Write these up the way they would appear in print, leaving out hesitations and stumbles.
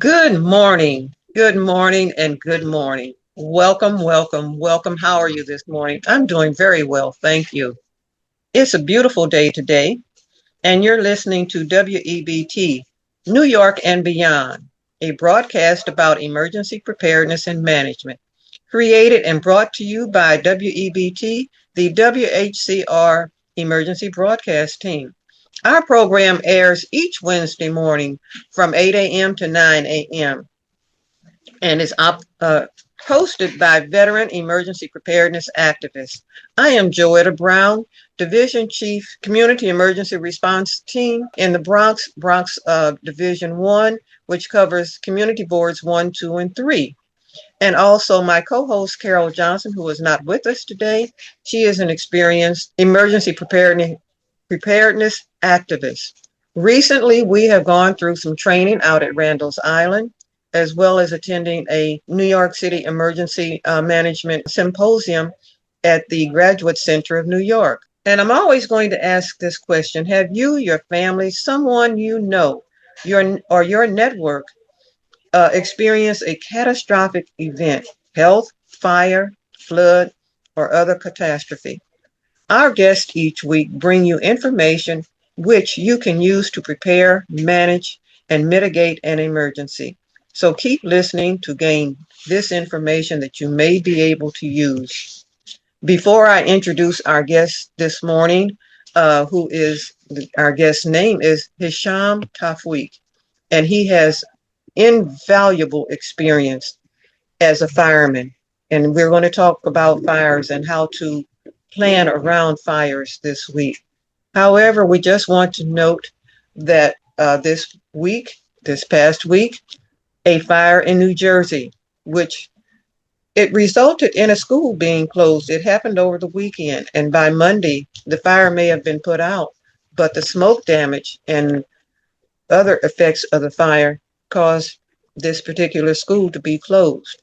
Good morning, and good morning. Welcome, welcome, welcome. How are you this morning? I'm doing very well, thank you. It's a beautiful day today, and you're listening to WEBT, New York and Beyond, a broadcast about emergency preparedness and management, created and brought to you by WEBT, the WHCR Emergency Broadcast Team. Our program airs each Wednesday morning from 8 a.m. to 9 a.m. and is hosted by veteran emergency preparedness activists. I am Joetta Brown, Division Chief, Community Emergency Response Team in the Bronx Division 1, which covers Community Boards 1, 2, and 3. And also my co-host, Carol Johnson, who is not with us today. She is an experienced emergency preparedness activist. Recently, we have gone through some training out at Randall's Island, as well as attending a New York City Emergency Management Symposium at the Graduate Center of New York. And I'm always going to ask this question: have you, your family, someone you know, your network experienced a catastrophic event, health, fire, flood, or other catastrophe? Our guests each week bring you information which you can use to prepare, manage, and mitigate an emergency. So keep listening to gain this information that you may be able to use. Before I introduce our guest this morning, our guest's name is Hisham Tawfiq, and he has invaluable experience as a fireman. And we're going to talk about fires and how to plan around fires this week. However, we just want to note that this past week, a fire in New Jersey, which it resulted in a school being closed. It happened over the weekend, and by Monday, the fire may have been put out, but the smoke damage and other effects of the fire caused this particular school to be closed.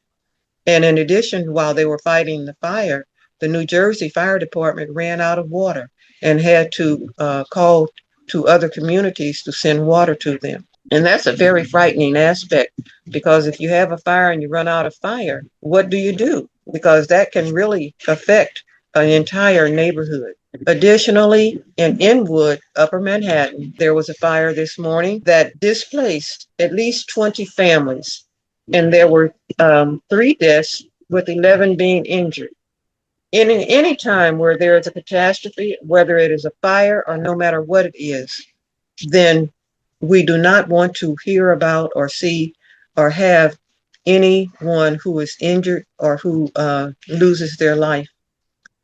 And in addition, while they were fighting the fire, the New Jersey Fire Department ran out of water and had to call to other communities to send water to them. And that's a very frightening aspect, because if you have a fire and you run out of fire, what do? Because that can really affect an entire neighborhood. Additionally, in Inwood, Upper Manhattan, there was a fire this morning that displaced at least 20 families, and there were 3 deaths, with 11 being injured. In any time where there is a catastrophe, whether it is a fire or no matter what it is, then we do not want to hear about or see or have anyone who is injured or who loses their life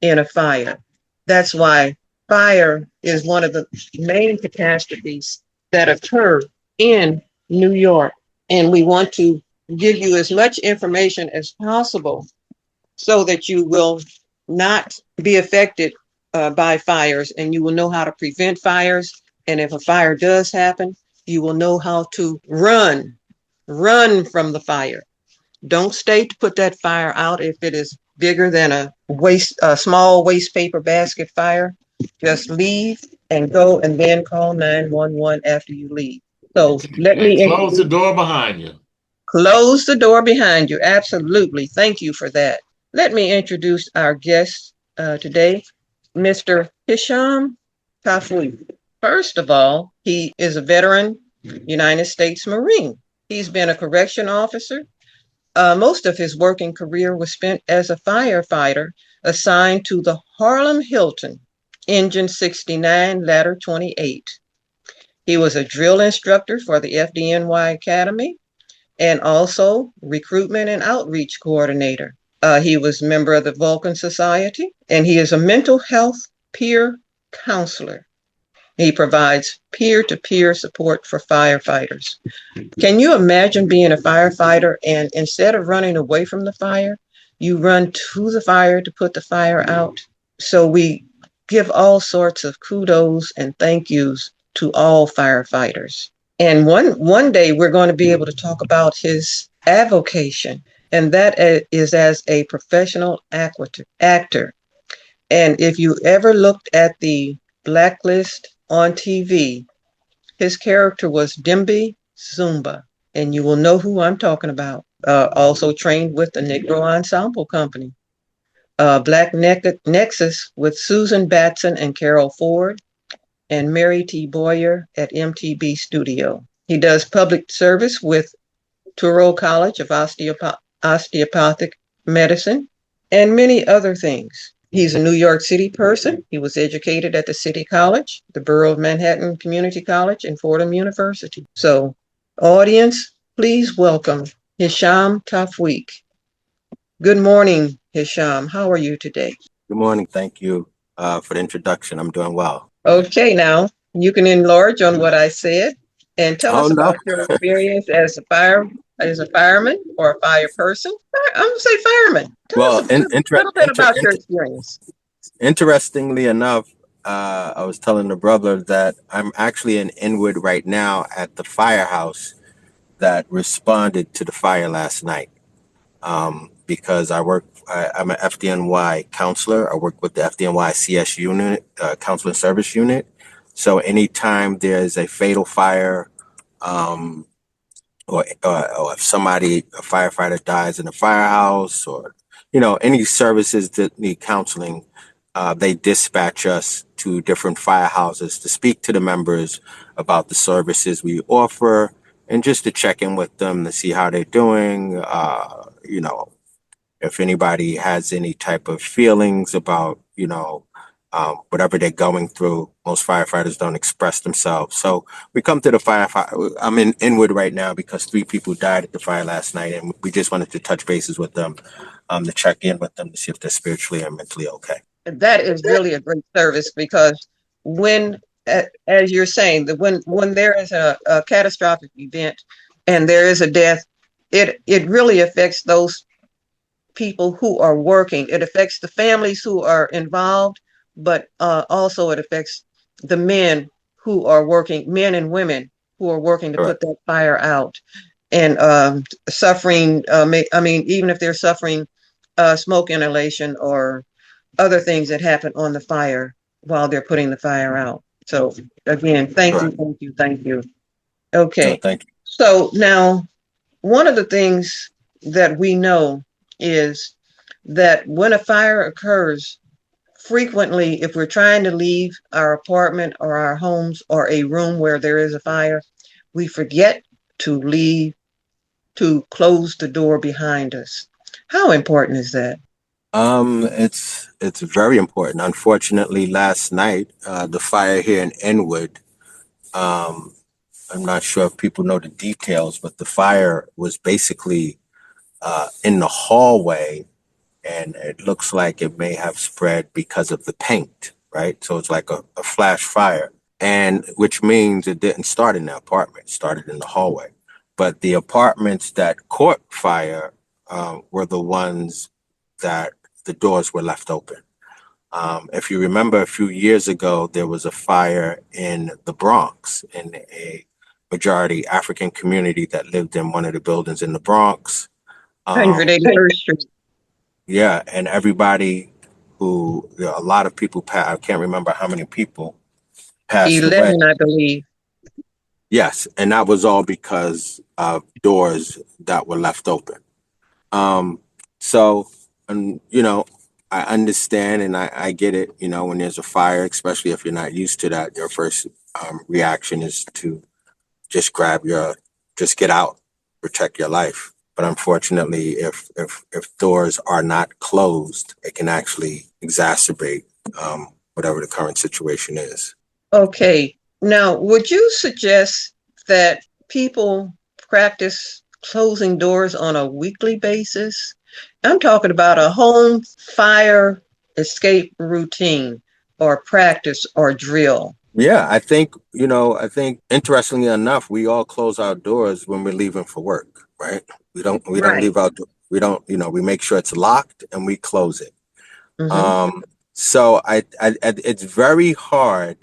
in a fire. That's why fire is one of the main catastrophes that occur in New York. And we want to give you as much information as possible so that you will not be affected by fires, and you will know how to prevent fires. And if a fire does happen, you will know how to run from the fire. Don't stay to put that fire out. If it is bigger than a small waste paper basket fire, just leave and go, and then call 911 after you leave. So let me close the door behind you. Close the door behind you. Absolutely. Thank you for that. Let me introduce our guest today, Mr. Hisham Tawfiq. First of all, he is a veteran United States Marine. He's been a correction officer. Most of his working career was spent as a firefighter assigned to the Harlem Hilton, Engine 69, Ladder 28. He was a drill instructor for the FDNY Academy and also recruitment and outreach coordinator. He was a member of the Vulcan Society, and he is a mental health peer counselor. He provides peer-to-peer support for firefighters. Can you imagine being a firefighter, and instead of running away from the fire, you run to the fire to put the fire out? So we give all sorts of kudos and thank yous to all firefighters. And one day we're going to be able to talk about his avocation, and that is as a professional actor. And if you ever looked at the Blacklist on TV, his character was Dimby Zumba. and you will know who I'm talking about. Also trained with the Negro Ensemble Company. Nexus with Susan Batson and Carol Ford, and Mary T. Boyer at MTB Studio. He does public service with Touro College of Osteopathic Medicine and many other things. He's a New York City person. He was educated at the City College, the Borough of Manhattan Community College, and Fordham University. So, audience, please welcome Hisham Tawfiq. Good morning, Hisham. How are you today? Good morning. Thank you for the introduction. I'm doing well. Okay, now you can enlarge on what I said and tell Oh us no. about your experience as a fireman or a fire person. I'm gonna say fireman. Tell us Well, a little bit about your experience. interestingly enough, I was telling the brother that I'm actually in Inwood right now at the firehouse that responded to the fire last night. Because I'm an FDNY counselor. I work with the FDNY CS unit, counseling service unit. So anytime there's a fatal fire, um, or if a firefighter dies in a firehouse, or any services that need counseling, they dispatch us to different firehouses to speak to the members about the services we offer, and just to check in with them to see how they're doing. If anybody has any type of feelings about, whatever they're going through. Most firefighters don't express themselves. So we come to the firefighter. I'm in Inwood right now because 3 people died at the fire last night, and we just wanted to touch bases with them, to check in with them to see if they're spiritually and mentally okay. That is really a great service because when, as you're saying, that when there is a catastrophic event and there is a death, it really affects those people who are working. It affects the families who are involved, but also it affects the men and women who are working to Correct. put that fire out and suffering. Even if they're suffering smoke inhalation or other things that happen on the fire while they're putting the fire out. So again, thank you, Correct. thank you, thank you. No, Okay. thank you. So now one of the things that we know is that when a fire occurs, frequently, if we're trying to leave our apartment or our homes or a room where there is a fire, we forget to to close the door behind us. How important is that? It's very important. Unfortunately, last night, the fire here in Inwood, um, I'm not sure if people know the details, but the fire was basically in the hallway, and it looks like it may have spread because of the paint, right? So it's like a flash fire, and which means it didn't start in the apartment, it started in the hallway. But the apartments that caught fire were the ones that the doors were left open. If you remember a few years ago, there was a fire in the Bronx in a majority African community that lived in one of the buildings in the Bronx. Um, 181st Street. yeah, and a lot of people, I can't remember how many people passed away. 11, I believe. Yes, and that was all because of doors that were left open. Um, so, and I understand and I get it. When there's a fire, especially if you're not used to that, your first reaction is to just just get out, protect your life. But unfortunately, if doors are not closed, it can actually exacerbate whatever the current situation is. Okay. Now, would you suggest that people practice closing doors on a weekly basis? I'm talking about a home fire escape routine or practice or drill. Yeah, I think interestingly enough, we all close our doors when we're leaving for work, right? We don't Right. leave out, we don't, we make sure it's locked and we close it. Mm-hmm. So it's very hard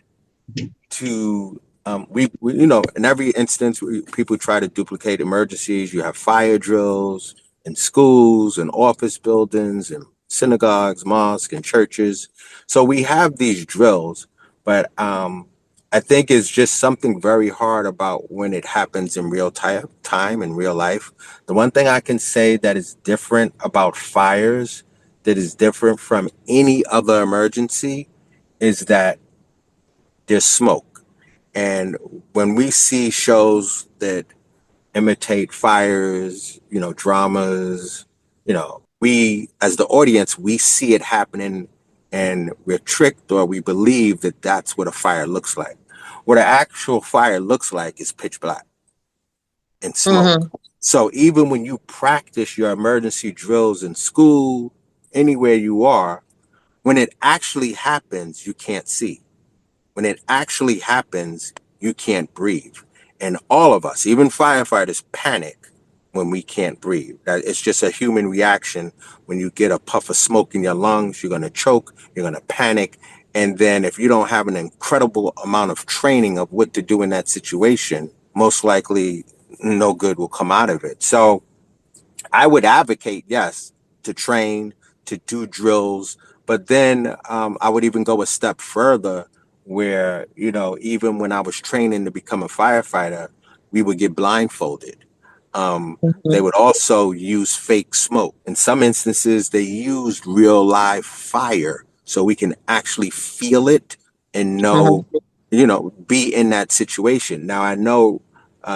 to, in every instance, people try to duplicate emergencies. You have fire drills in schools and office buildings and synagogues, mosques and churches. So we have these drills, but I think it's just something very hard about when it happens in real time in real life. The one thing I can say that is different about fires, that is different from any other emergency, is that there's smoke. And when we see shows that imitate fires, dramas, we, as the audience, we see it happening and we're tricked or we believe that that's what a fire looks like. What an actual fire looks like is pitch black and Mm-hmm. smoke. So even when you practice your emergency drills in school, anywhere you are, when it actually happens, you can't see. When it actually happens, you can't breathe. And all of us, even firefighters, panic when we can't breathe. It's just a human reaction. When you get a puff of smoke in your lungs, you're going to choke, you're going to panic. And then if you don't have an incredible amount of training of what to do in that situation, most likely no good will come out of it. So I would advocate, yes, to train, to do drills, but then I would even go a step further where, even when I was training to become a firefighter, we would get blindfolded. They Mm-hmm. would also use fake smoke. In some instances, they used real live fire so we can actually feel it and know, Mm-hmm. be in that situation. Now, I know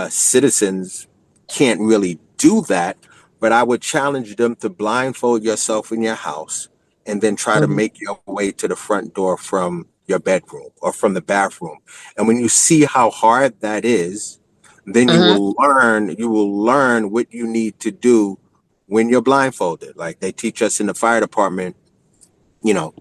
citizens can't really do that, but I would challenge them to blindfold yourself in your house and then try to Mm-hmm. make your way to the front door from your bedroom or from the bathroom. And when you see how hard that is, then Mm-hmm. you will learn what you need to do when you're blindfolded. Like they teach us in the fire department,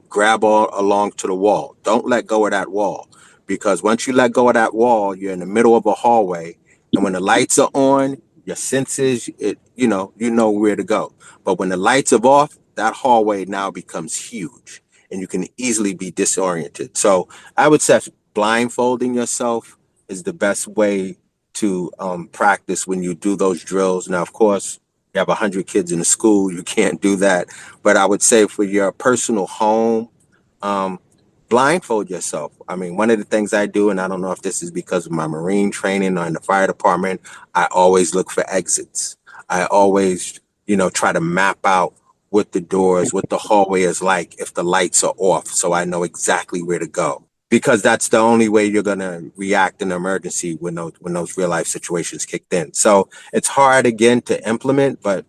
grab all along to the wall. Don't let go of that wall because once you let go of that wall, you're in the middle of a hallway. And when the lights are on, your senses, you know where to go. But when the lights are off, that hallway now becomes huge and you can easily be disoriented. So I would say blindfolding yourself is the best way to practice when you do those drills. Now, of course, you have 100 kids in the school, you can't do that, but I would say for your personal home, um, blindfold yourself. I mean, one of the things I do, and I don't know if this is because of my Marine training or in the fire department, I always look for exits. I always, try to map out what the doors, what the hallway is like if the lights are off, so I know exactly where to go. Because that's the only way you're gonna react in an emergency when those real life situations kicked in. So it's hard again to implement, but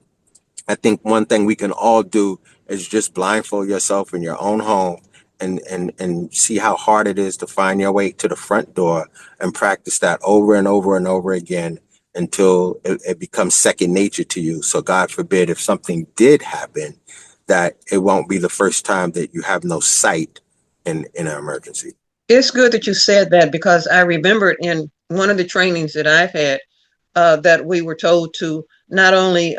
I think one thing we can all do is just blindfold yourself in your own home and see how hard it is to find your way to the front door and practice that over and over and over again until it becomes second nature to you. So God forbid if something did happen, that it won't be the first time that you have no sight in an emergency. It's good that you said that because I remembered in one of the trainings that I've had that we were told to not only,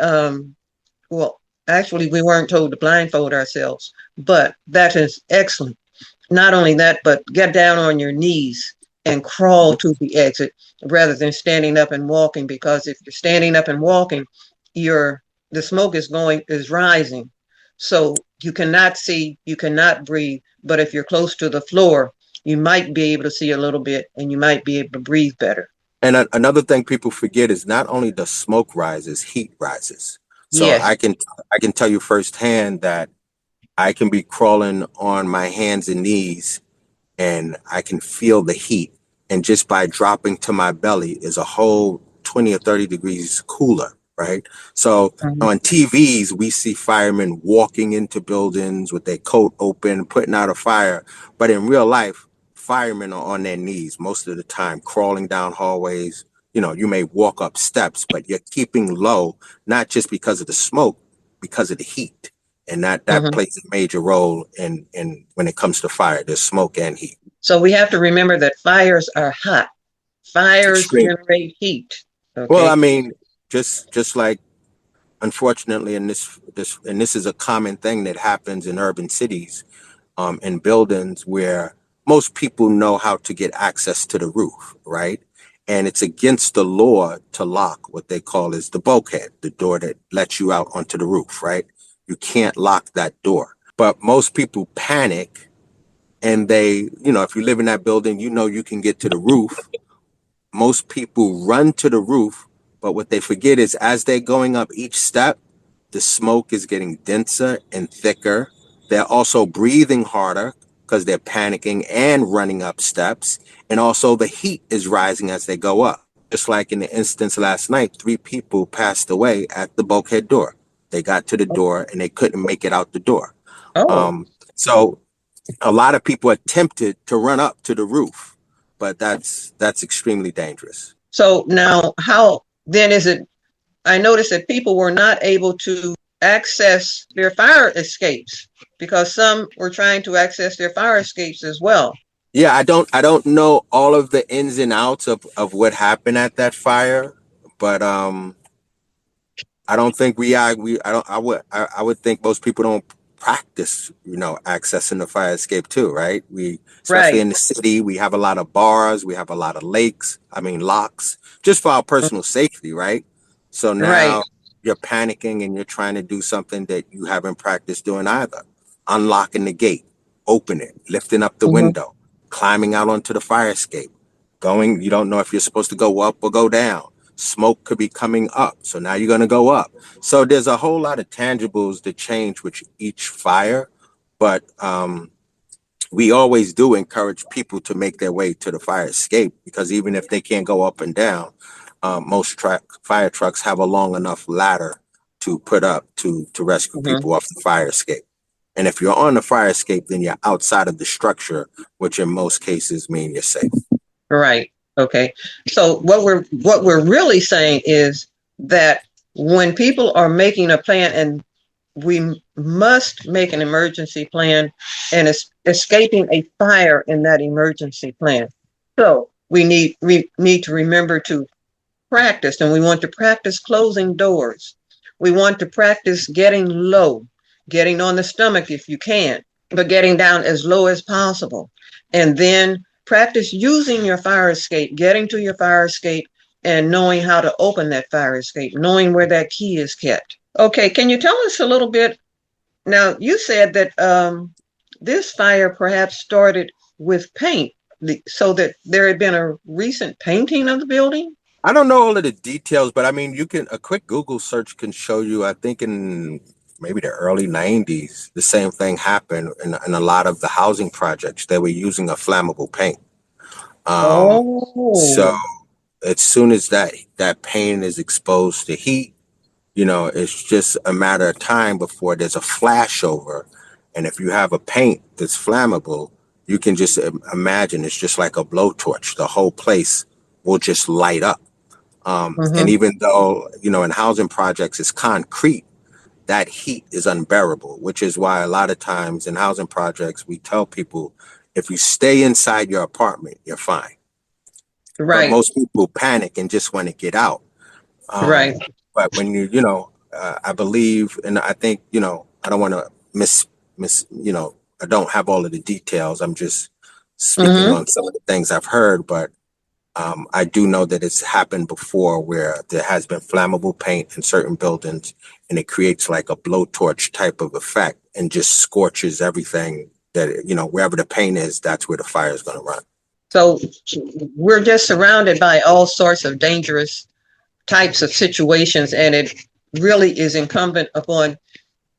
well, actually, we weren't told to blindfold ourselves, but that is excellent. Not only that, but get down on your knees and crawl to the exit rather than standing up and walking. Because if you're standing up and walking, you're the smoke is rising, so you cannot see, you cannot breathe. But if you're close to the floor, you might be able to see a little bit, and you might be able to breathe better. And another thing people forget is not only the smoke rises, heat rises. So Yes. I can tell you firsthand that I can be crawling on my hands and knees and I can feel the heat. And just by dropping to my belly is a whole 20 or 30 degrees cooler, right? So Mhm. on TVs, we see firemen walking into buildings with their coat open, putting out a fire. But in real life, firemen are on their knees most of the time, crawling down hallways. You may walk up steps, but you're keeping low, not just because of the smoke, because of the heat. And that Mhm. plays a major role in when it comes to fire. There's smoke and heat. So we have to remember that fires are hot. Fires Extreme. generate heat. Well, I Okay. mean, just like unfortunately, and this is a common thing that happens in urban cities, in buildings where most people know how to get access to the roof, right? And it's against the law to lock what they call is the bulkhead, the door that lets you out onto the roof, right? You can't lock that door. But most people panic and they, if you live in that building, you can get to the roof. Most people run to the roof, but what they forget is as they're going up each step, the smoke is getting denser and thicker. They're also breathing harder because they're panicking and running up steps. And also the heat is rising as they go up. Just like in the instance last night, 3 people passed away at the bulkhead door. They got to the door and they couldn't make it out the door. Oh, So a lot of people attempted to run up to the roof, but that's extremely dangerous. so now how then is it? I noticed that people were not able to access their fire escapes because some were trying to access their fire escapes as well. Yeah, I don't know all of the ins and outs of what happened at that fire, but I don't think we I don't I would think most people don't practice, accessing the fire escape too, right? We, especially Right. in the city, we have a lot of bars, we have a lot of locks, just for our personal safety, right? So Right. now you're panicking and you're trying to do something that you haven't practiced doing either. Unlocking the gate, open it, lifting up the Mhm. window, climbing out onto the fire escape, you don't know if you're supposed to go up or go down. Smoke could be coming up. So now you're going to go up. So there's a whole lot of tangibles that change with each fire. But we always do encourage people to make their way to the fire escape because even if they can't go up and down, most fire trucks have a long enough ladder to put up to rescue Mhm. people off the fire escape. And if you're on the fire escape, then you're outside of the structure, which in most cases mean you're safe. Right. Okay. So what we're really saying is that when people are making a plan, and we must make an emergency plan and escaping a fire in that emergency plan. So we need to remember to practice, and we want to practice closing doors. We want to practice getting low, getting on the stomach if you can, but getting down as low as possible. And then practice using your fire escape, getting to your fire escape and knowing how to open that fire escape, knowing where that key is kept. Okay, can you tell us a little bit? Now, you said that this fire perhaps started with paint, so that there had been a recent painting of the building? I don't know all of the details, but I mean, a quick Google search can show you, I think in maybe the early 90s, the same thing happened in a lot of the housing projects. They were using a flammable paint. Um, so Oh. as soon as that paint is exposed to heat, it's just a matter of time before there's a flashover. And if you have a paint that's flammable, you can just imagine it's just like a blowtorch. The whole place will just light up. And Mm-hmm. even though, in housing projects it's concrete, that heat is unbearable, which is why a lot of times in housing projects, we tell people if you stay inside your apartment, you're fine. But Right. most people panic and just want to get out. Right. But when I believe, and I think, I don't want to I don't have all of the details. I'm just speaking Mm-hmm. on some of the things I've heard, but I do know that it's happened before where there has been flammable paint in certain buildings and it creates like a blowtorch type of effect and just scorches everything that, wherever the paint is, that's where the fire is going to run. So we're just surrounded by all sorts of dangerous types of situations, and it really is incumbent upon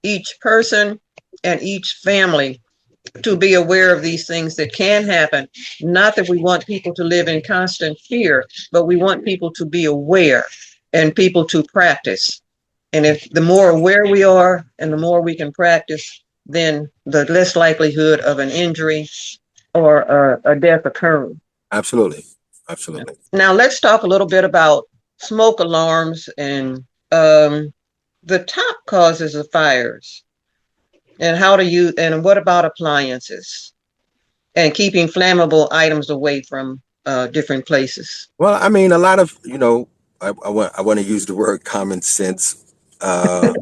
each person and each family to be aware of these things that can happen. Not that we want people to live in constant fear, but we want people to be aware and people to practice. And if the more aware we are and the more we can practice, then the less likelihood of an injury or a death occurring. Absolutely. Absolutely. Now, let's talk a little bit about smoke alarms and um, the top causes of fires, and how to use, and what about appliances and keeping flammable items away from different places. Well, I mean, a lot of, I want to use the word common sense. Uh,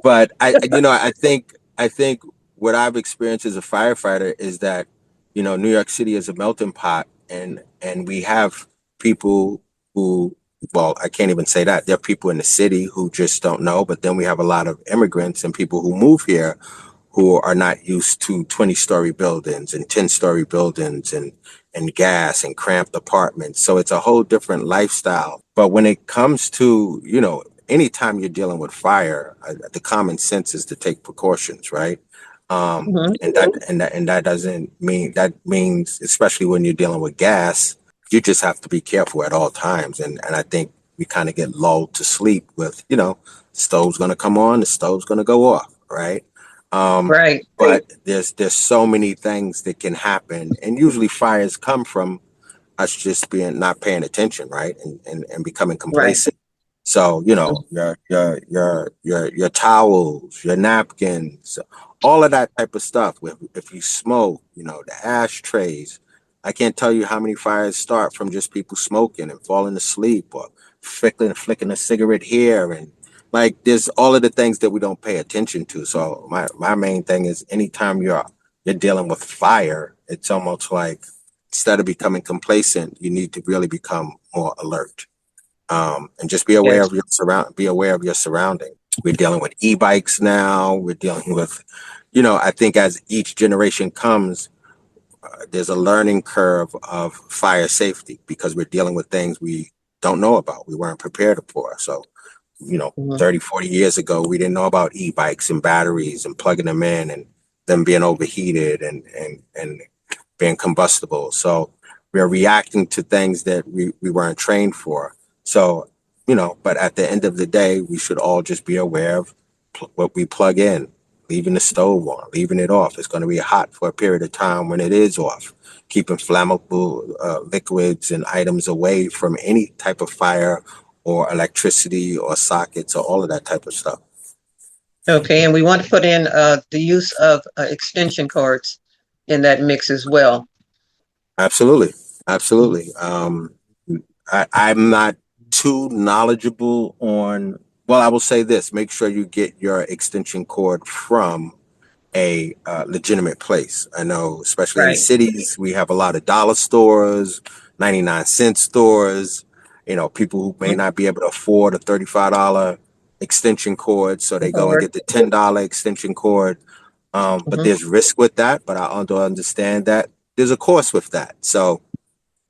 but I think what I've experienced as a firefighter is that, New York City is a melting pot and we have people who, well, I can't even say that. There are people in the city who just don't know, but then we have a lot of immigrants and people who move here who are not used to 20-story buildings and 10-story buildings and gas and cramped apartments. So it's a whole different lifestyle. But when it comes to, anytime you're dealing with fire, the common sense is to take precautions, right? Hmm. And that doesn't mean that means, especially when you're dealing with gas, you just have to be careful at all times. And I think we kind of get lulled to sleep with, the stove's going to come on, the stove's going to go off, right? Right, But there's so many things that can happen, and usually fires come from us just being not paying attention, right, and becoming right. complacent. So your towels, your napkins, all of that type of stuff. If you smoke, the ashtrays. I can't tell you how many fires start from just people smoking and falling asleep or flicking a cigarette here, and like there's all of the things that we don't pay attention to. So my main thing is anytime you're dealing with fire, it's almost like instead of becoming complacent, you need to really become more alert. And just be aware Yes. of be aware of your surrounding. We're dealing with e-bikes now. We're dealing with, I think as each generation comes, there's a learning curve of fire safety because we're dealing with things we don't know about. We weren't prepared for. So, Mhm. 30, 40 years ago, we didn't know about e-bikes and batteries and plugging them in and them being overheated and being combustible. So we're reacting to things that we weren't trained for. So, but at the end of the day, we should all just be aware of what we plug in, leaving the stove on, leaving it off. It's going to be hot for a period of time when it is off, keeping flammable liquids and items away from any type of fire or electricity or sockets or all of that type of stuff. Okay, and we want to put in the use of extension cords in that mix as well. Absolutely. Absolutely. I'm not too knowledgeable on, well, I will say this, make sure you get your extension cord from a legitimate place. I know, especially in the Right. cities, we have a lot of dollar stores, 99-cent stores, people who may Mhm. not be able to afford a $35 extension cord. So they go and Cord. get the $10 extension cord. But Hmm. there's risk with that, but I understand that there's a cost with that. So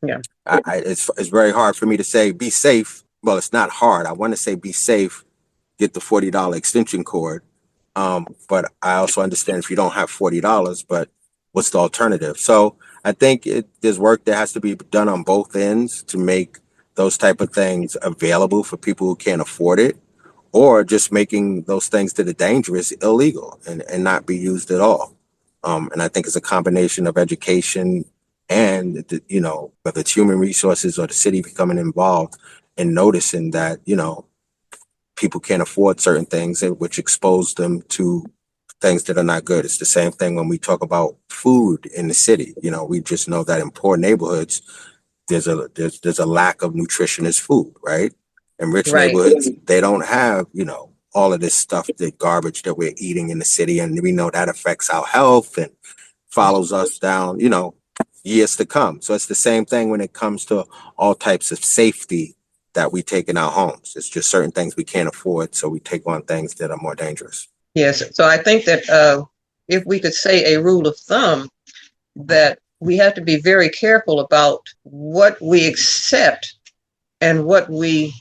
Yeah. it's very hard for me to say be safe. Well, it's not hard. I want to say be safe, get the $40 extension cord. But I also understand if you don't have $40, but what's the alternative? So I think there's work that has to be done on both ends to make those type of things available for people who can't afford it, or just making those things that are dangerous illegal and not be used at all. And I think it's a combination of education and, whether it's human resources or the city becoming involved and noticing that, people can't afford certain things, which expose them to things that are not good. It's the same thing when we talk about food in the city. We just know that in poor neighborhoods, there's a lack of nutritious food, right? In rich Right. neighborhoods, they don't have, all of this stuff, the garbage that we're eating in the city, and we know that affects our health and follows us down, years to come. So it's the same thing when it comes to all types of safety that we take in our homes. It's just certain things we can't afford, so we take on things that are more dangerous. Yes. So I think that if we could say a rule of thumb, that we have to be very careful about what we accept and what we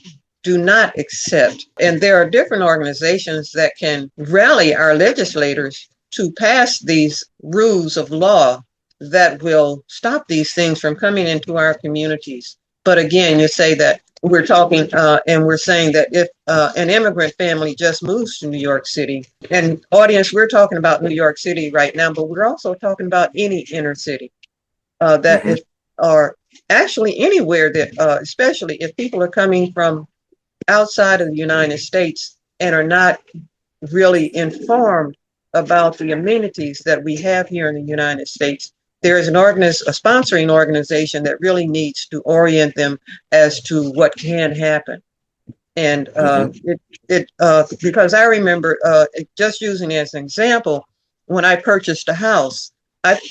do not accept. And there are different organizations that can rally our legislators to pass these rules of law that will stop these things from coming into our communities. But again, you say that we're talking and we're saying that if an immigrant family just moves to New York City, and audience, we're talking about New York City right now, but we're also talking about any inner city that Mm-hmm. if or actually anywhere that especially if people are coming from outside of the United States and are not really informed about the amenities that we have here in the United States, there is a sponsoring organization that really needs to orient them as to what can happen. And Mm-hmm. because I remember just using as an example, when I purchased a house, I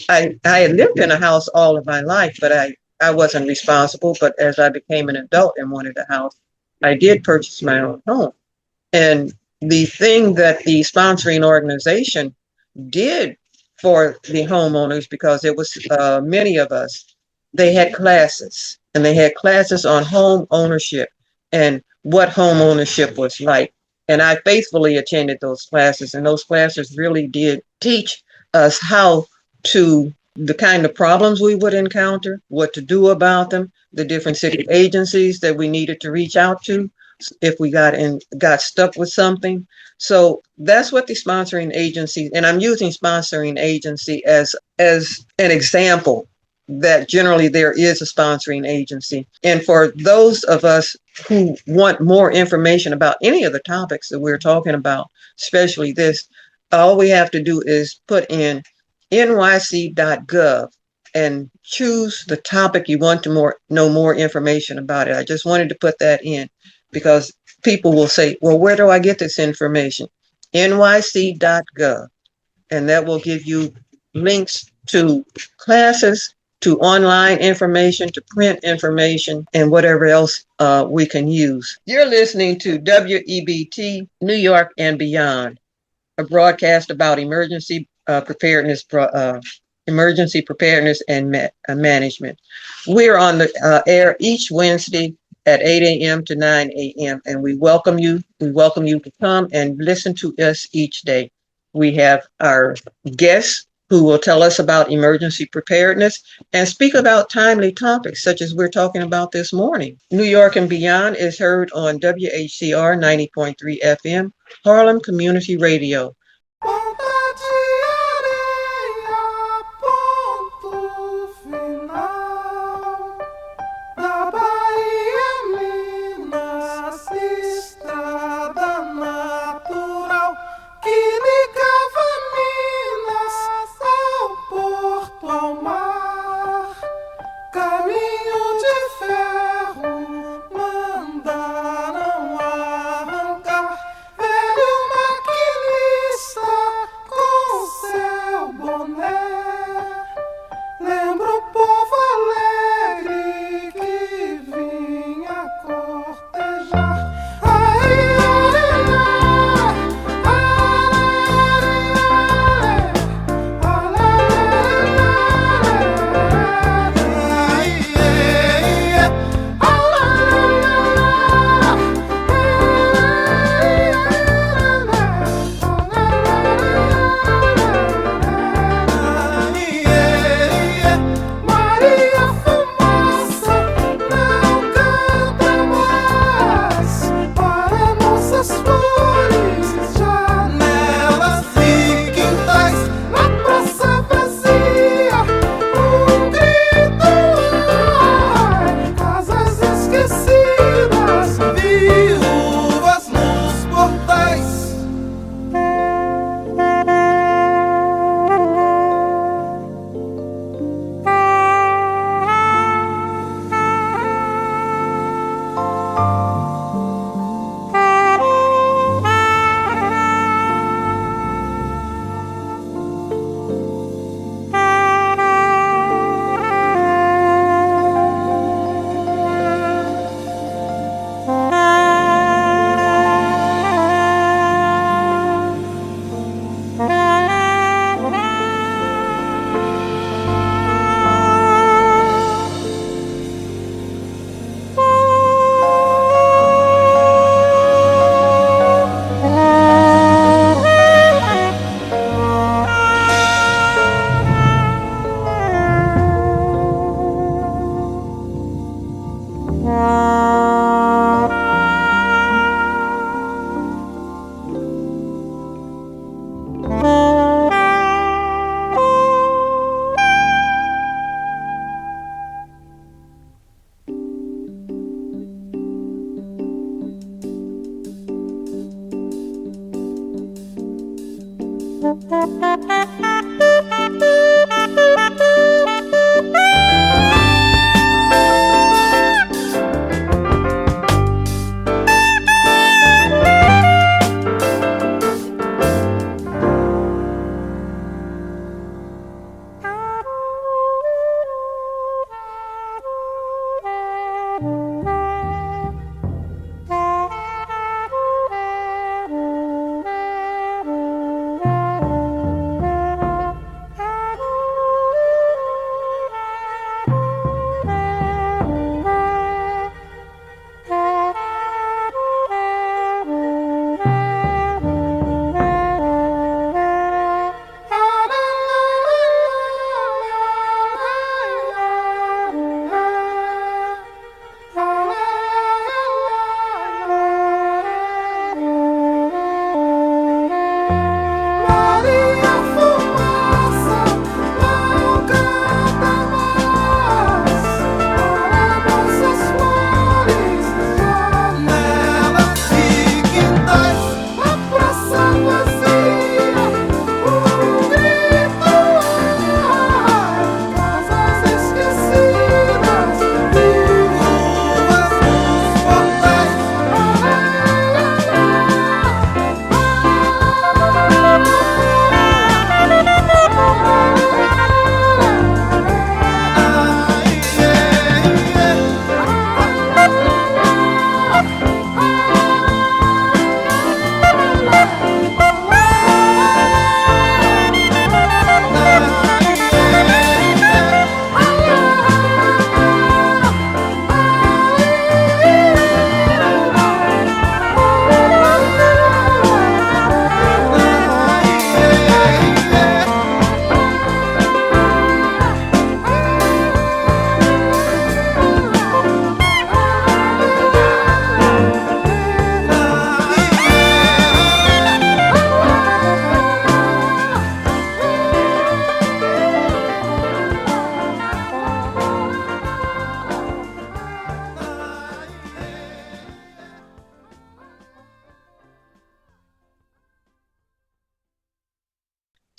had lived in a house all of my life, but I wasn't responsible. But as I became an adult and wanted a house, I did purchase my own home. And the thing that the sponsoring organization did for the homeowners, because it was many of us, they had classes, and they had classes on home ownership and what home ownership was like. And I faithfully attended those classes, and those classes really did teach us how to, the kind of problems we would encounter, what to do about them, the different city agencies that we needed to reach out to if we got stuck with something. So that's what the sponsoring agency, and I'm using sponsoring agency as an example, that generally there is a sponsoring agency. And for those of us who want more information about any of the topics that we're talking about, especially this, all we have to do is put in nyc.gov and choose the topic you want to know more information about it. I just wanted to put that in because people will say, well, where do I get this information? nyc.gov. And that will give you links to classes, to online information, to print information, and whatever else we can use. You're listening to WEBT New York and Beyond, a broadcast about emergency preparedness and management. We're on the air each Wednesday at 8 a.m. to 9 a.m. and we welcome you. We welcome you to come and listen to us each day. We have our guests who will tell us about emergency preparedness and speak about timely topics such as we're talking about this morning. New York and Beyond is heard on WHCR 90.3 FM, Harlem Community Radio.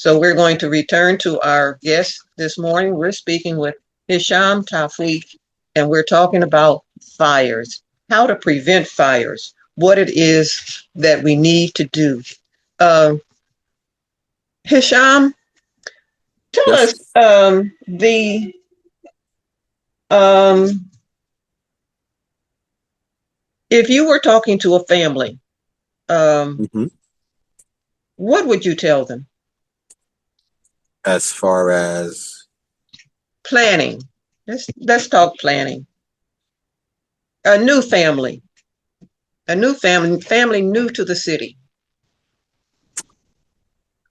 So we're going to return to our guest this morning. We're speaking with Hisham Tawfiq, and we're talking about fires, how to prevent fires, what it is that we need to do. Uh, Hisham, tell us Yes. the um, if you were talking to a family, um, hmm what would you tell them? As far as Planning. Let's talk planning. A new family, family new to the city.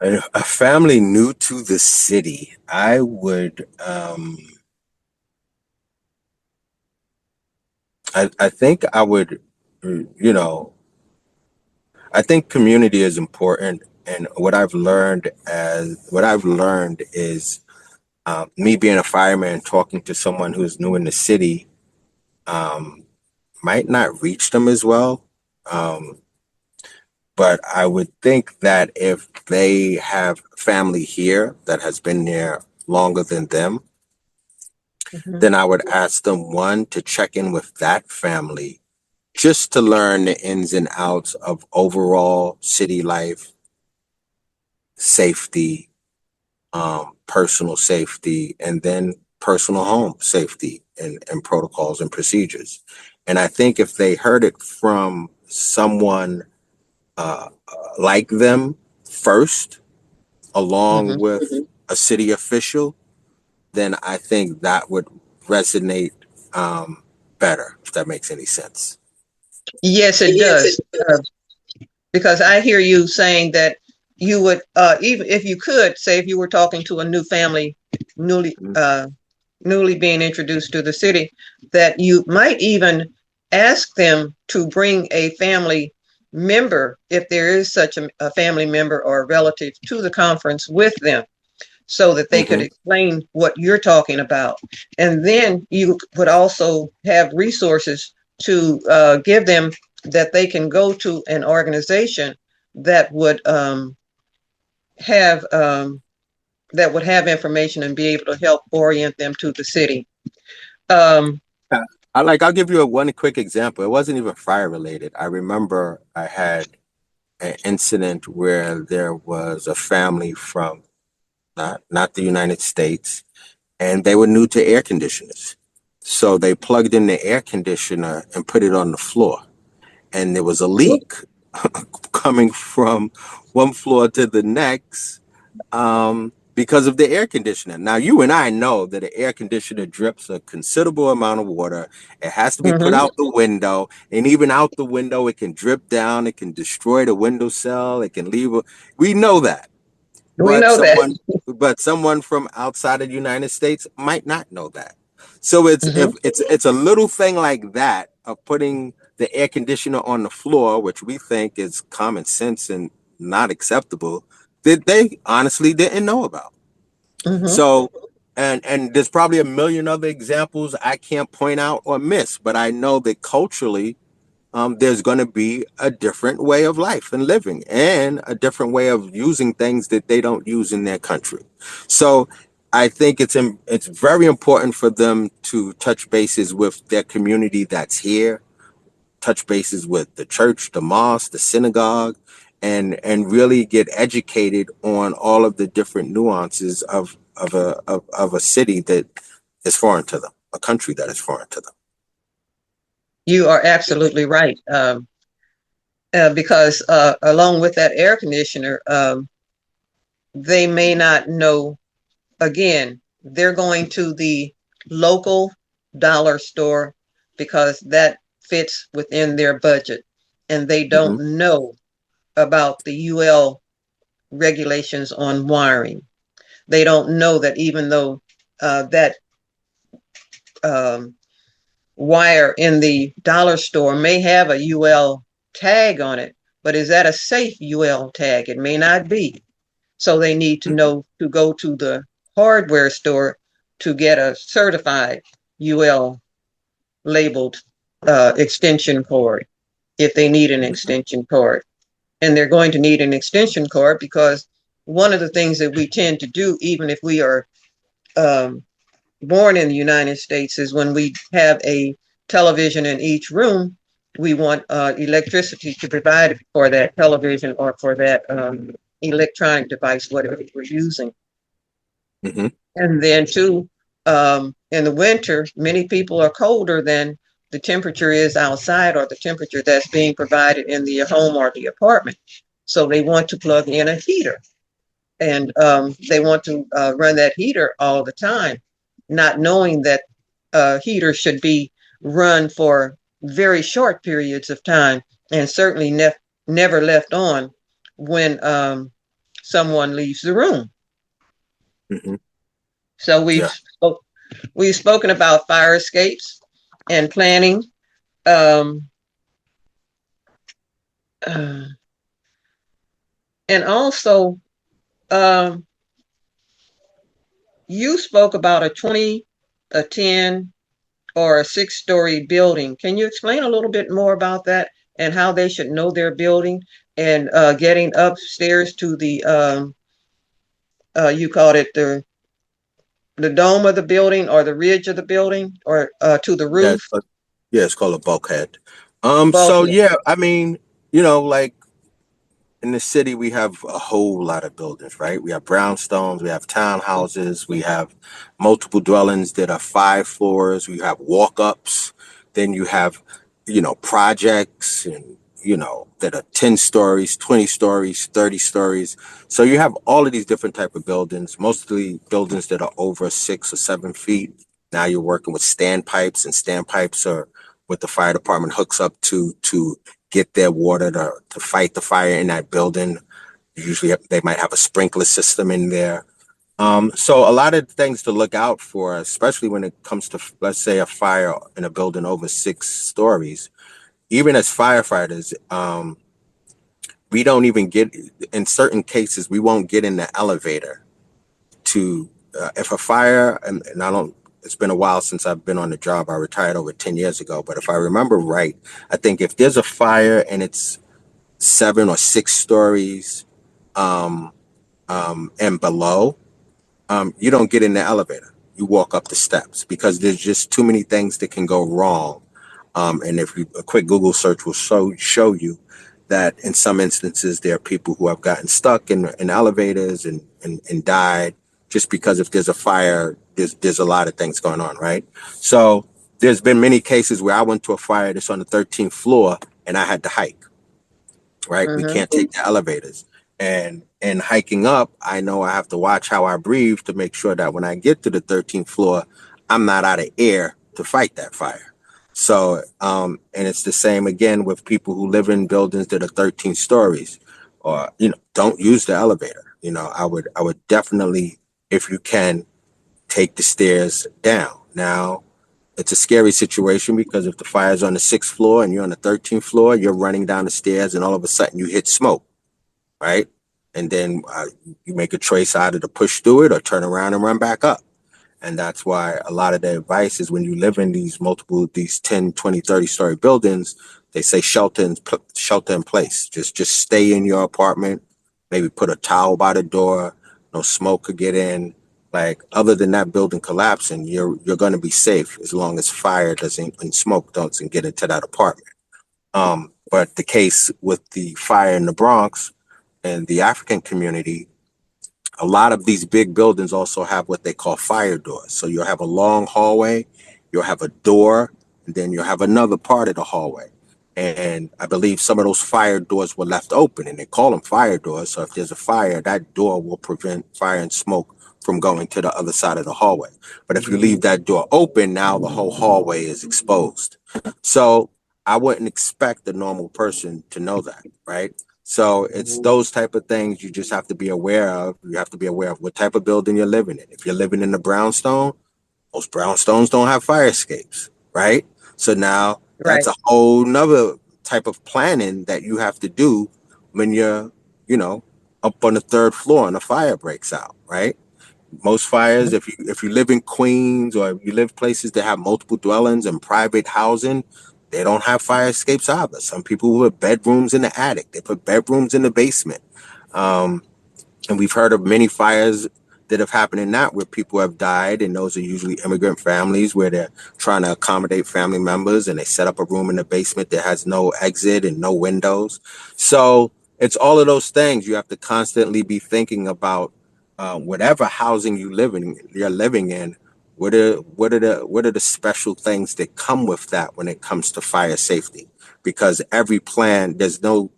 a family new to the city, I would, I think I would, you know, I think community is important. And what I've learned is me being a fireman, talking to someone who's new in the city, um, might not reach them as well. Um, but I would think that if they have family here that has been there longer than them, Mhm. then I would ask them, one, to check in with that family just to learn the ins and outs of overall city life, safety, personal safety, and then personal home safety and protocols and procedures. And I think if they heard it from someone like them first, along Mhm. with a city official, then I think that would resonate better, if that makes any sense. Yes, it does. Because I hear you saying that you would, even if you could, say if you were talking to a new family, newly newly being introduced to the city, that you might even ask them to bring a family member, if there is such a family member or a relative, to the conference with them, so that they could Mm-hmm. explain what you're talking about. And then you would also have resources to give them, that they can go to an organization that would have that would have information and be able to help orient them to the city. Um, I'll give you one quick example. It wasn't even fire related. I remember I had an incident where there was a family from not the United States, and they were new to air conditioners. So they plugged in the air conditioner and put it on the floor, and there was a leak coming from one floor to the next, because of the air conditioner. Now, you and I know that an air conditioner drips a considerable amount of water. It has to be put mhm. out the window, and even out the window, it can drip down. It can destroy the window sill. It can leave. We know that, We but know that. someone from outside of the United States might not know that. So it's Mhm. if it's a little thing like that of putting the air conditioner on the floor, which we think is common sense and not acceptable, that they honestly didn't know about. Mhm. So, and there's probably a million other examples I can't point out or miss, but I know that culturally, there's going to be a different way of life and living, and a different way of using things that they don't use in their country. So, I think it's very important for them to touch bases with their community that's here, touch bases with the church, the mosque, the synagogue, and really get educated on all of the different nuances of a city that is foreign to them, a country that is foreign to them. You are absolutely right. Because along with that air conditioner, they may not know. Again, they're going to the local dollar store because that fits within their budget, and they Mm-hmm. don't know about the UL regulations on wiring. They don't know that even though that um, wire in the dollar store may have a UL tag on it, but is that a safe UL tag? It may not be. So they need to know to go to the hardware store to get a certified UL labeled extension cord if they need an extension cord. And they're going to need an extension cord because one of the things that we tend to do, even if we are um, born in the United States, is when we have a television in each room, we want electricity to provide for that television or for that electronic device, whatever we're using. Hmm. And then too, in the winter, many people are colder than the temperature is outside or the temperature that's being provided in the home or the apartment. So they want to plug in a heater, and they want to run that heater all the time, not knowing that heater should be run for very short periods of time and certainly never left on when someone leaves the room. Hmm. So Yeah. we've spoken about fire escapes and planning. Um, uh, and also, um, you spoke about a 20, a 10, or a six-story building. Can you explain a little bit more about that and how they should know their building and getting upstairs to the, you called it the dome of the building or the ridge of the building or to the Yeah. roof? Yeah, it's called a bulkhead. So Bulkhead. yeah, I mean, like in the city, we have a whole lot of buildings, right? We have brownstones, we have townhouses, we have multiple dwellings that are 5 floors, we have walk ups, then you have, projects and, that are 10 stories, 20 stories, 30 stories. So you have all of these different type of buildings, mostly buildings that are over 6 or 7 feet. Now you're working with standpipes, and standpipes are what the fire department hooks up to get their water to fight the fire in that building. Usually they might have a sprinkler system in there. So a lot of things to look out for, especially when it comes to, let's say, a fire in a building over 6 stories. Even as firefighters, we don't even get, in certain cases, we won't get in the elevator to, if a fire, and I don't, it's been a while since I've been on the job. I retired over 10 years ago. But if I remember right, I think if there's a fire and it's 7 or 6 stories um, and below, you don't get in the elevator. You walk up the steps because there's just too many things that can go wrong. And if you, a quick Google search will show you that in some instances there are people who have gotten stuck in elevators and died just because if there's a fire, there's a lot of things going on, right? So there's been many cases where I went to a fire that's on the 13th floor and I had to hike, right? We Mm-hmm. can't take the elevators. And hiking up, I know I have to watch how I breathe to make sure that when I get to the 13th floor, I'm not out of air to fight that fire. So, and it's the same again with people who live in buildings that are 13 stories, or don't use the elevator. I would definitely, if you can, take the stairs down. Now, it's a scary situation because if the fire's on the 6th floor and you're on the 13th floor, you're running down the stairs and all of a sudden you hit smoke, right? And then you make a choice either to push through it or turn around and run back up. And that's why a lot of the advice is when you live in these 10, 20, 30-story buildings, they say shelter in place. Just stay in your apartment, maybe put a towel by the door, no smoke could get in. Like other than that building collapsing, you're going to be safe as long as fire doesn't and smoke doesn't get into that apartment. But the case with the fire in the Bronx and the African community, a lot of these big buildings also have what they call fire doors. So you'll have a long hallway, you'll have a door, and then you'll have another part of the hallway. And I believe some of those fire doors were left open, and they call them fire doors. So if there's a fire, that door will prevent fire and smoke from going to the other side of the hallway. But if you leave that door open, now the whole hallway is exposed. So I wouldn't expect a normal person to know that, right? So it's those type of things you just have to be aware of. You have to be aware of what type of building you're living in. If you're living in a brownstone, most brownstones don't have fire escapes, right? So now that's Right. a whole nother type of planning that you have to do when you're, you know, up on the 3rd floor and a fire breaks out, right? Most fires, if you live in Queens or you live places that have multiple dwellings and private housing, they don't have fire escapes either. Some people put bedrooms in the attic. They put bedrooms in the basement. Um, And we've heard of many fires that have happened in that where people have died, and those are usually immigrant families where they're trying to accommodate family members and they set up a room in the basement that has no exit and no windows. So it's all of those things you have to constantly be thinking about. Whatever housing you're living in. What are the special things that come with that when it comes to fire safety? Because every plan, there's no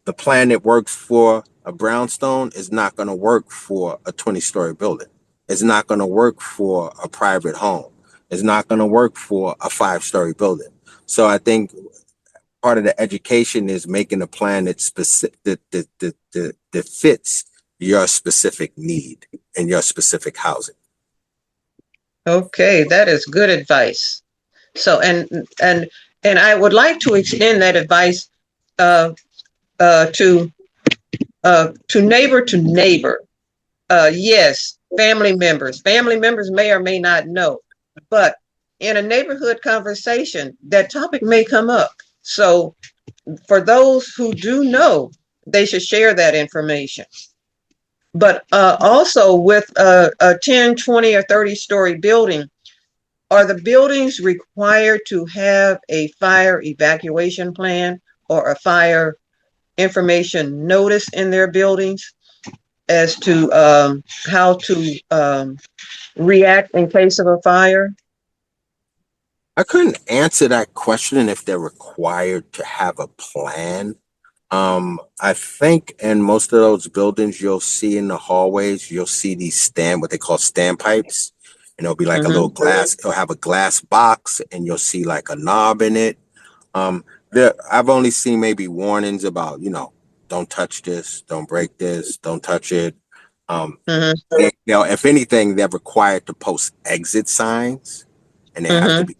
the plan that works for a brownstone is not going to work for a 20-story building. It's not going to work for a private home. It's not going to work for a 5-story building. So I think part of the education is making a plan that specific that fits your specific need and your specific housing. Okay, that is good advice. So, and I would like to extend that advice uh, to neighbor to neighbor. Yes, family members. Family members may or may not know, but in a neighborhood conversation, that topic may come up. So, for those who do know, they should share that information. But also with a 10, 20, or 30-story building, are the buildings required to have a fire evacuation plan or a fire information notice in their buildings as to how to react in case of a fire? I couldn't answer that question if they're required to have a plan. I think in most of those buildings, you'll see in the hallways, you'll see these what they call standpipes. And it'll be like a little Mm-hmm. glass, it'll have a glass box and you'll see like a knob in it. I've only seen maybe warnings about, don't touch this, don't break this, don't touch it. Mm-hmm. If anything, they're required to post exit signs and they have to Mm-hmm. be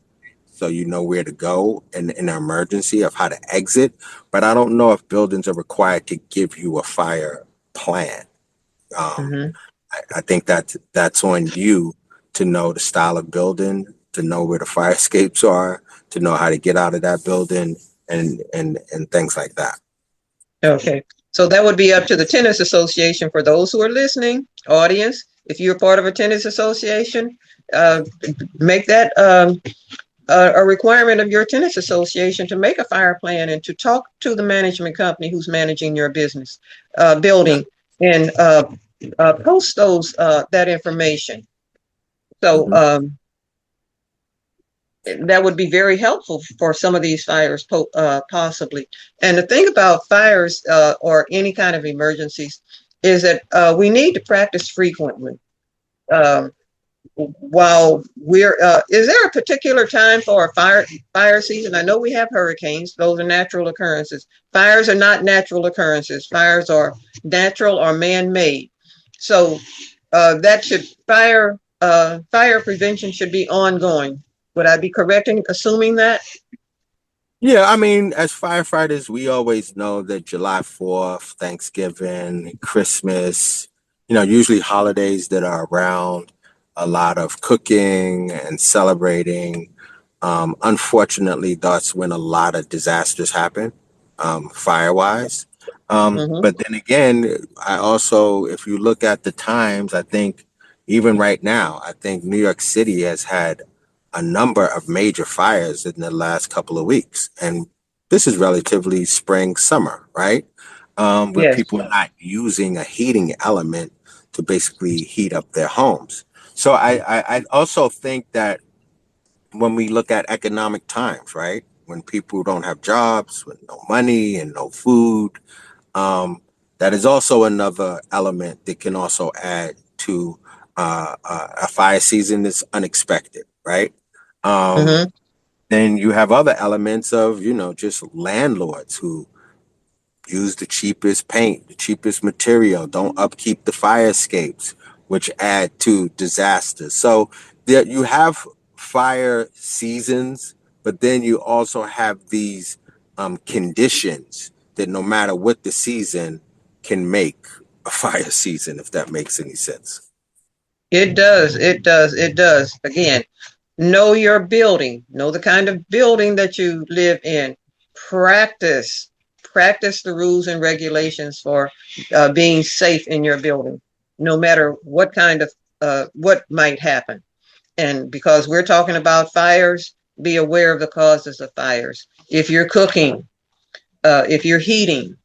so you know where to go in an emergency of how to exit. But I don't know if buildings are required to give you a fire plan. Um, Mm-hmm. I think that's on you to know the style of building, to know where the fire escapes are, to know how to get out of that building, and things like that. Okay. So that would be up to the tenants association for those who are listening, audience. If you're part of a tenants association, uh, make that a requirement of your tenants association to make a fire plan and to talk to the management company who's managing your business building and post those that information. So Mhm. that would be very helpful for some of these fires, possibly. And the thing about fires or any kind of emergencies is that we need to practice frequently. Um, while we're, is there a particular time for a fire season? I know we have hurricanes; those are natural occurrences. Fires are not natural occurrences. Fires are natural or man-made. So that should fire prevention should be ongoing. Would I be correct in assuming that? Yeah, I mean, as firefighters, we always know that July 4th, Thanksgiving, Christmas, usually holidays that are around a lot of cooking and celebrating. Unfortunately, that's when a lot of disasters happen, fire-wise. Mm-hmm. But then again, I also, if you look at the times, I think even right now, I think New York City has had a number of major fires in the last couple of weeks. And this is relatively spring, summer, right? Where Yes. people are not using a heating element to basically heat up their homes. So I also think that when we look at economic times, right? When people don't have jobs, with no money and no food, um, that is also another element that can also add to a fire season that's unexpected, right? Um, Mm-hmm. then you have other elements of, just landlords who use the cheapest paint, the cheapest material, don't upkeep the fire escapes, which add to disasters. So there you have fire seasons, but then you also have these conditions that no matter what the season can make a fire season, if that makes any sense. It does. It does. It does. Again, know your building. Know the kind of building that you live in. Practice. practice the rules and regulations for being safe in your building, no matter what kind of what might happen. And because we're talking about fires, be aware of the causes of fires. If you're cooking, if you're heating,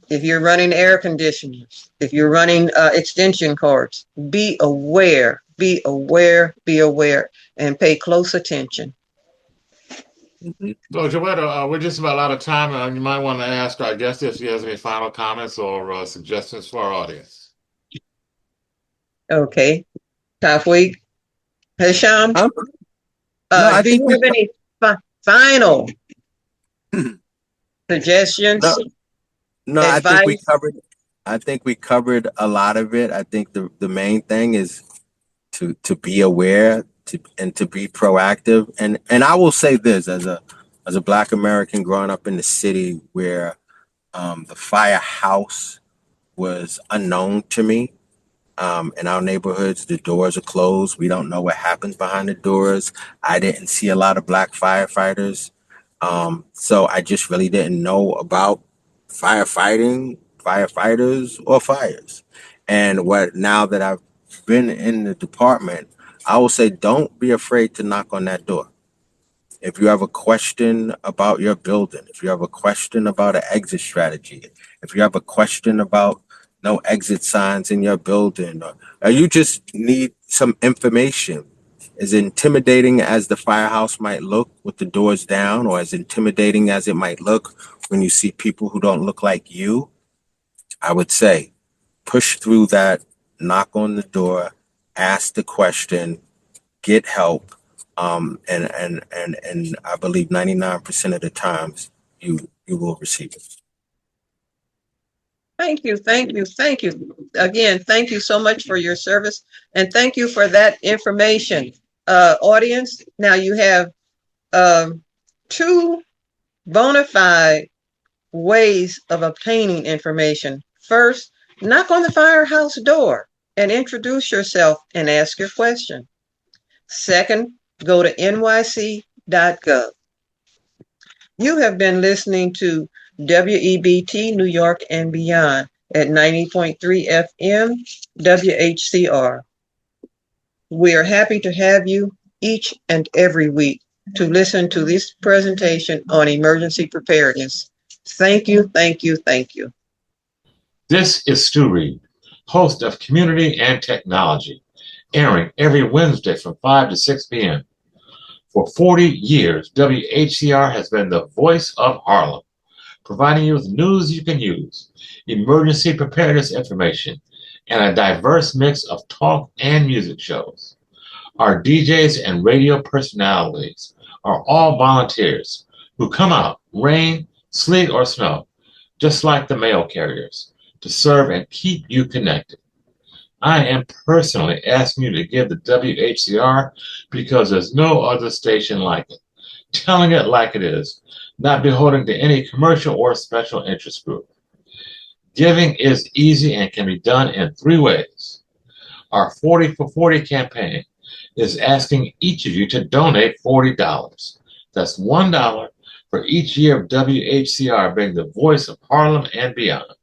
if you're running air conditioners, if you're running extension cords, be aware, be aware, be aware, and pay close attention. So, Joetta, we're just about out of time. You might want to ask our guest if she has any final comments or suggestions for our audience. Okay. Tawfiq, Hisham, No, I do think you have any final suggestions? No, Advice? I think we covered a lot of it. I think the main thing is to be aware and to be proactive. And I will say this as a Black American growing up in the city where the firehouse was unknown to me. In our neighborhoods, the doors are closed. We don't know what happens behind the doors. I didn't see a lot of Black firefighters. So I just really didn't know about firefighting, firefighters, or fires. And now that I've been in the department, I will say don't be afraid to knock on that door. If you have a question about your building, if you have a question about an exit strategy, if you have a question about no exit signs in your building, or you just need some information, as intimidating as the firehouse might look with the doors down, or as intimidating as it might look when you see people who don't look like you, I would say push through that, knock on the door, ask the question, get help. And I believe 99% of the times you will receive it. Thank you, thank you, thank you. Again, thank you so much for your service, and thank you for that information. Audience, now you have two bona fide ways of obtaining information. First, knock on the firehouse door and introduce yourself and ask your question. Second, go to nyc.gov. You have been listening to WEBT New York and Beyond at 90.3 FM WHCR. We are happy to have you each and every week to listen to this presentation on emergency preparedness. Thank you, thank you, thank you. This is Stu Reed, host of Community and Technology, airing every Wednesday from 5 to 6 p.m. For 40 years, WHCR has been the voice of Harlem, providing you with news you can use, emergency preparedness information, and a diverse mix of talk and music shows. Our DJs and radio personalities are all volunteers who come out, rain, sleet, or snow, just like the mail carriers, to serve and keep you connected. I am personally asking you to give the WHCR because there's no other station like it. Telling it like it is, not beholden to any commercial or special interest group. Giving is easy and can be done in 3 ways. Our 40 for 40 campaign is asking each of you to donate $40. That's $1 for each year of WHCR being the voice of Harlem and beyond.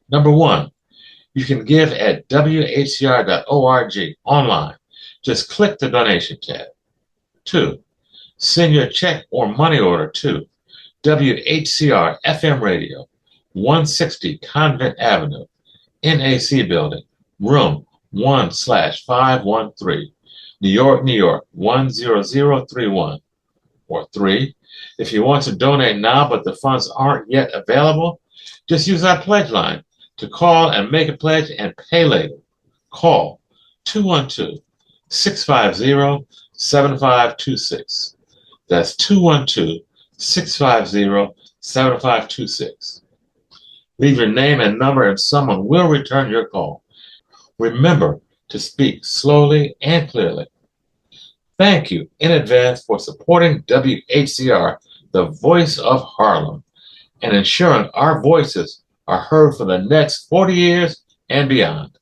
Number 1, you can give at whcr.org online. Just click the donation tab. 2, send your check or money order to WHCR FM Radio, 160 Convent Avenue, NAC Building, room 1/513, New York, New York, 10031. Or 3, if you want to donate now but the funds aren't yet available, just use our pledge line to call and make a pledge and pay later. Call 212-650-7526. That's 212-650-7526. Leave your name and number and someone will return your call. Remember to speak slowly and clearly. Thank you in advance for supporting WHCR, the voice of Harlem, and ensuring our voices are heard for the next 40 years and beyond.